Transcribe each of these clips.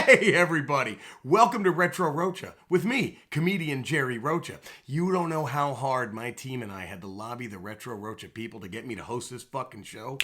Hey everybody, welcome to Retro Rocha with me, comedian Jerry Rocha. You don't know how hard my team and I had to lobby the Retro Rocha people to get me to host this fucking show,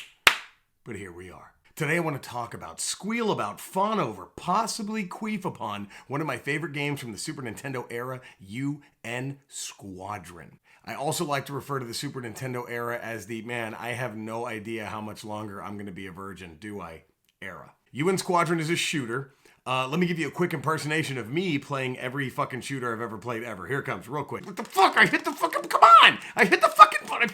but here we are. Today I want to talk about, squeal about, fawn over, possibly queef upon one of my favorite games from the Super Nintendo era, UN Squadron. I also like to refer to the Super Nintendo era as the, man, I have no idea how much longer I'm going to be a virgin, do I, era. UN Squadron is a shooter. Let me give you a quick impersonation of me playing every fucking shooter I've ever played ever. Here it comes, real quick. What the fuck? I hit the fucking, come on! I hit the fucking button,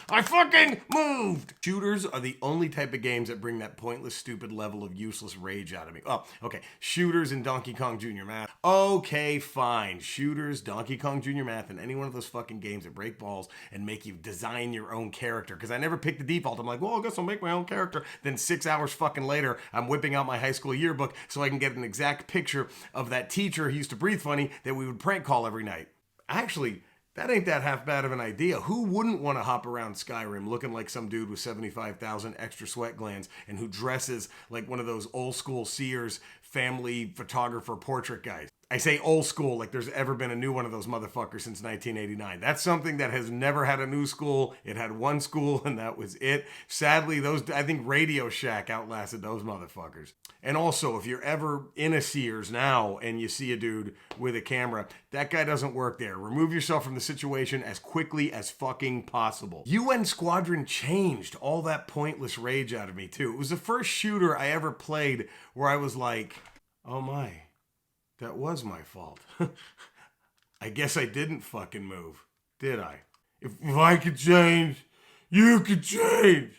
I fucking moved! Shooters are the only type of games that bring that pointless, stupid level of useless rage out of me. Oh, okay. Shooters and Donkey Kong Jr. Math. Okay, fine. Shooters, Donkey Kong Jr. Math, and any one of those fucking games that break balls and make you design your own character. Because I never pick the default. I'm like, well, I guess I'll make my own character. Then 6 hours fucking later, I'm whipping out my high school yearbook so I can get an exact picture of that teacher who used to breathe funny that we would prank call every night. Actually, that ain't that half bad of an idea. Who wouldn't want to hop around Skyrim looking like some dude with 75,000 extra sweat glands and who dresses like one of those old school Sears family photographer portrait guys? I say old school like there's ever been a new one of those motherfuckers since 1989. That's something that has never had a new school. It had one school and that was it. Sadly, I think Radio Shack outlasted those motherfuckers. And also, if you're ever in a Sears now and you see a dude with a camera, that guy doesn't work there. Remove yourself from the situation as quickly as fucking possible. UN Squadron changed all that pointless rage out of me too. It was the first shooter I ever played where I was like, oh my, that was my fault. I guess I didn't fucking move, did I? If I could change, you could change.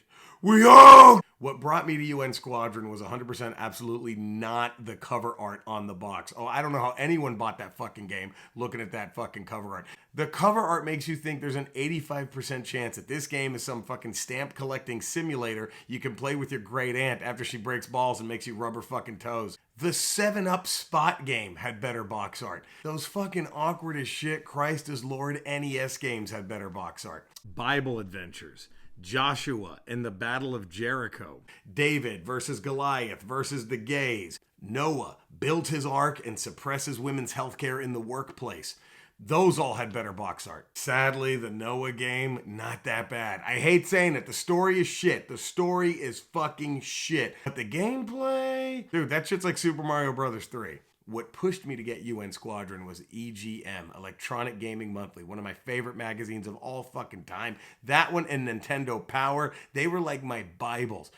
We all... What brought me to UN Squadron was 100% absolutely not the cover art on the box. Oh, I don't know how anyone bought that fucking game looking at that fucking cover art. The cover art makes you think there's an 85% chance that this game is some fucking stamp collecting simulator you can play with your great aunt after she breaks balls and makes you rub her fucking toes. The 7-Up Spot game had better box art. Those fucking awkward as shit Christ is Lord NES games had better box art. Bible Adventures. Joshua and the Battle of Jericho. David versus Goliath versus the gays. Noah built his ark and suppresses women's healthcare in the workplace. Those all had better box art. Sadly, the Noah game, not that bad. I hate saying it. The story is shit. The story is fucking shit. But the gameplay... Dude, that shit's like Super Mario Bros. 3. What pushed me to get UN Squadron was EGM, Electronic Gaming Monthly, one of my favorite magazines of all fucking time. That one and Nintendo Power, they were like my Bibles.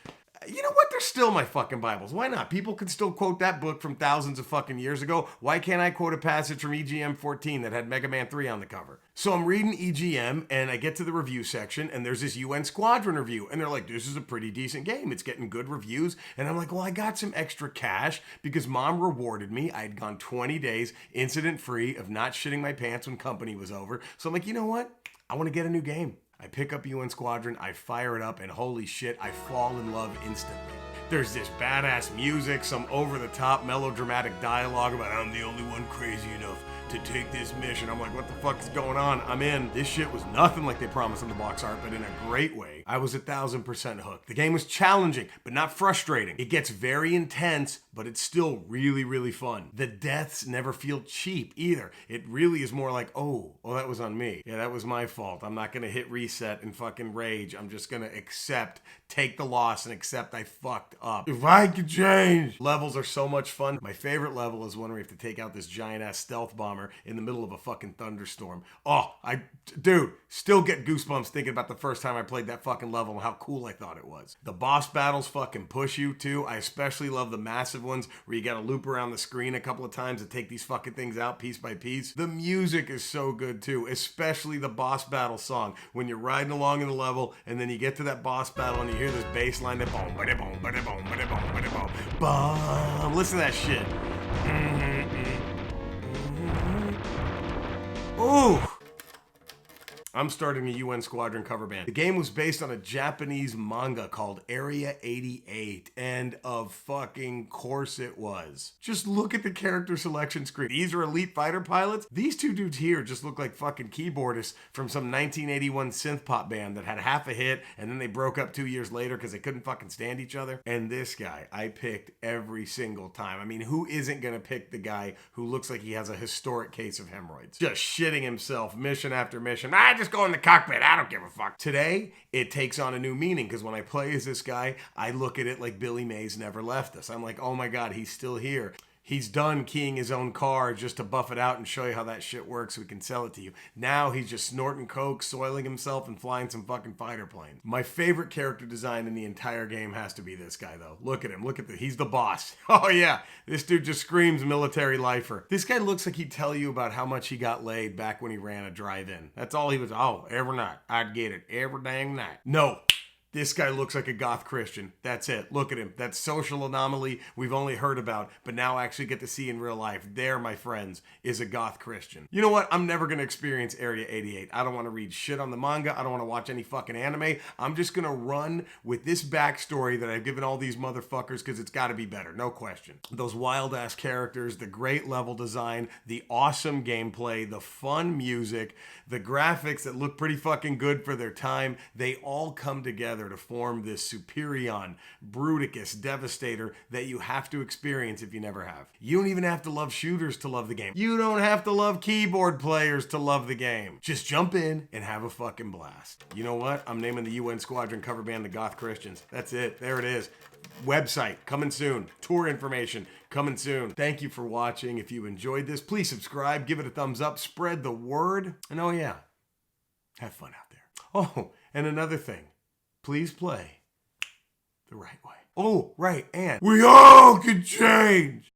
You know what? They're still my fucking Bibles. Why not? People can still quote that book from thousands of fucking years ago. Why can't I quote a passage from EGM 14 that had Mega Man 3 on the cover? So I'm reading EGM and I get to the review section and there's this UN Squadron review. And they're like, this is a pretty decent game. It's getting good reviews. And I'm like, well, I got some extra cash because mom rewarded me. I had gone 20 days incident free of not shitting my pants when company was over. So I'm like, you know what? I want to get a new game. I pick up UN Squadron, I fire it up, and holy shit, I fall in love instantly. There's this badass music, some over-the-top melodramatic dialogue about I'm the only one crazy enough to take this mission. I'm like, what the fuck is going on? I'm in. This shit was nothing like they promised in the box art, but in a great way. I was 1,000% hooked. The game was challenging, but not frustrating. It gets very intense, but it's still really, really fun. The deaths never feel cheap either. It really is more like, oh, that was on me. Yeah, that was my fault. I'm not gonna hit reset and fucking rage. I'm just gonna take the loss and accept I fucked up. If I could change. Levels are so much fun. My favorite level is one where you have to take out this giant ass stealth bomber in the middle of a fucking thunderstorm. Oh, dude, still get goosebumps thinking about the first time I played that fucking level and how cool I thought it was. The boss battles fucking push you too. I especially love the massive ones where you gotta loop around the screen a couple of times to take these fucking things out piece by piece. The music is so good too, especially the boss battle song. When you're riding along in the level and then you get to that boss battle and you hear this bass line that boom, ba boom, ba boom, ba boom, ba boom, boom. Listen to that shit. Ooh. I'm starting a UN Squadron cover band. The game was based on a Japanese manga called Area 88, and of fucking course it was. Just look at the character selection screen. These are elite fighter pilots. These two dudes here just look like fucking keyboardists from some 1981 synth pop band that had half a hit, and then they broke up 2 years later because they couldn't fucking stand each other. And this guy, I picked every single time. I mean, who isn't gonna pick the guy who looks like he has a historic case of hemorrhoids? Just shitting himself mission after mission. Just go in the cockpit. I don't give a fuck. Today, it takes on a new meaning because when I play as this guy, I look at it like Billy Mays never left us. I'm like, oh my God, he's still here. He's done keying his own car just to buff it out and show you how that shit works so we can sell it to you. Now he's just snorting coke, soiling himself, and flying some fucking fighter planes. My favorite character design in the entire game has to be this guy, though. Look at him. Look at he's the boss. Oh yeah, this dude just screams military lifer. This guy looks like he'd tell you about how much he got laid back when he ran a drive-in. That's all he was. Oh, every night. I'd get it. Every dang night. No. This guy looks like a goth Christian. That's it. Look at him. That social anomaly we've only heard about, but now actually get to see in real life. There, my friends, is a goth Christian. You know what? I'm never going to experience Area 88. I don't want to read shit on the manga. I don't want to watch any fucking anime. I'm just going to run with this backstory that I've given all these motherfuckers because it's got to be better. No question. Those wild-ass characters, the great level design, the awesome gameplay, the fun music, the graphics that look pretty fucking good for their time, they all come together to form this Superion, Bruticus, Devastator that you have to experience if you never have. You don't even have to love shooters to love the game. You don't have to love keyboard players to love the game. Just jump in and have a fucking blast. You know what? I'm naming the UN Squadron cover band the Goth Christians. That's it. There it is. Website coming soon. Tour information coming soon. Thank you for watching. If you enjoyed this, please subscribe, give it a thumbs up, spread the word, and oh yeah, have fun out there. Oh, and another thing. Please play the right way. Oh, right, and we all can change.